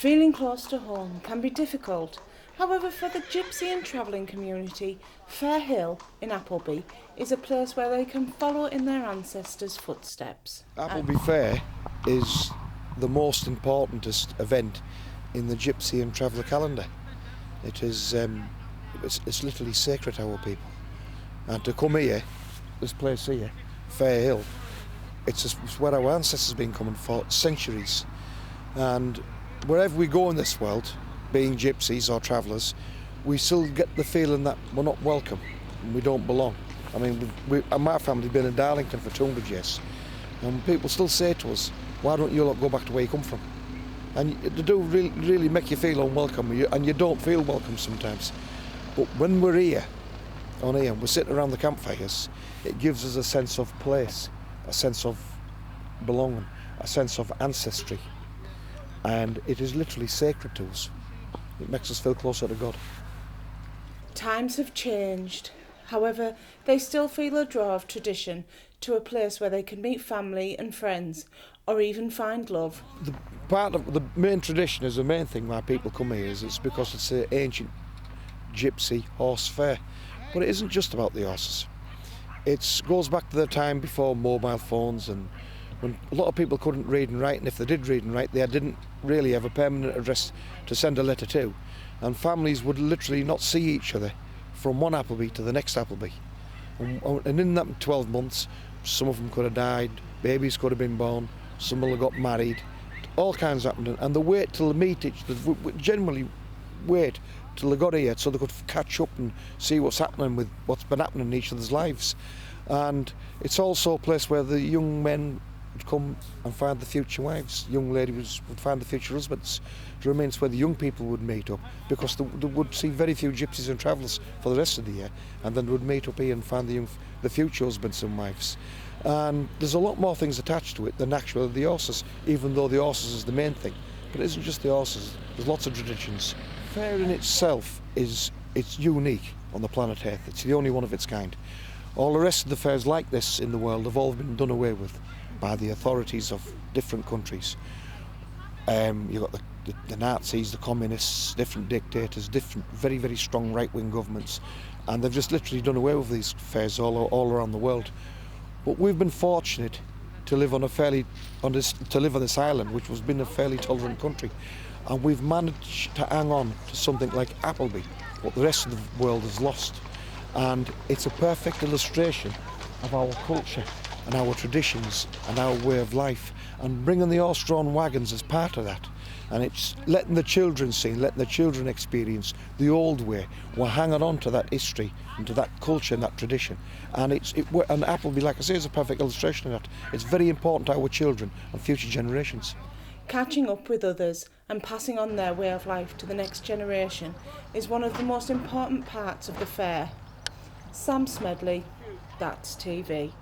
Feeling close to home can be difficult. However, for the Gypsy and travelling community, Fair Hill in Appleby is a place where they can follow in their ancestors' footsteps. Appleby Fair is the most importantest event in the Gypsy and traveller calendar. It is, it's literally sacred to our people. And to come here, this place here, Fair Hill, it's where our ancestors have been coming for centuries. And wherever we go in this world, being gypsies or travellers, we still get the feeling that we're not welcome and we don't belong. I mean, my family's been in Darlington for 200 years, and people still say to us, why don't you lot go back to where you come from? And they do really make you feel unwelcome, and you don't feel welcome sometimes. But when we're here, and we're sitting around the campfires, it gives us a sense of place, a sense of belonging, a sense of ancestry. And it is literally sacred to us. It makes us feel closer to God. Times have changed. However, they still feel a draw of tradition to a place where they can meet family and friends, or even find love. The main tradition is the main thing why people come here is it's because it's an ancient gypsy horse fair. But it isn't just about the horses. It goes back to the time before mobile phones, and when a lot of people couldn't read and write, and if they did read and write, they didn't really have a permanent address to send a letter to. And families would literally not see each other from one Appleby to the next Appleby. And in that 12 months, some of them could have died, babies could have been born, some will have got married, all kinds happened. And they wait till they meet each other, generally wait till they got here so they could catch up and see what's happening with what's been happening in each other's lives. And it's also a place where the young men would come and find the future wives. Young ladies would find the future husbands. It remains where the young people would meet up, because they would see very few gypsies and travellers for the rest of the year, and then would meet up here and find the future husbands and wives. And there's a lot more things attached to it than actually the horses, even though the horses is the main thing. But it isn't just the horses, there's lots of traditions. Fair in itself it's unique on the planet Earth. It's the only one of its kind. All the rest of the fairs like this in the world have all been done away with by the authorities of different countries. You've got the Nazis, the communists, different dictators, different very, very strong right-wing governments, and they've just literally done away with these fairs all around the world. But we've been fortunate to live on this island, which has been a fairly tolerant country, and we've managed to hang on to something like Appleby, what the rest of the world has lost. And it's a perfect illustration of our culture and our traditions and our way of life, and bringing the horse-drawn wagons as part of that. And it's letting the children see, letting the children experience the old way. We're hanging on to that history and to that culture and that tradition. And and Appleby, like I say, is a perfect illustration of that. It's very important to our children and future generations. Catching up with others and passing on their way of life to the next generation is one of the most important parts of the fair. Sam Smedley, That's TV.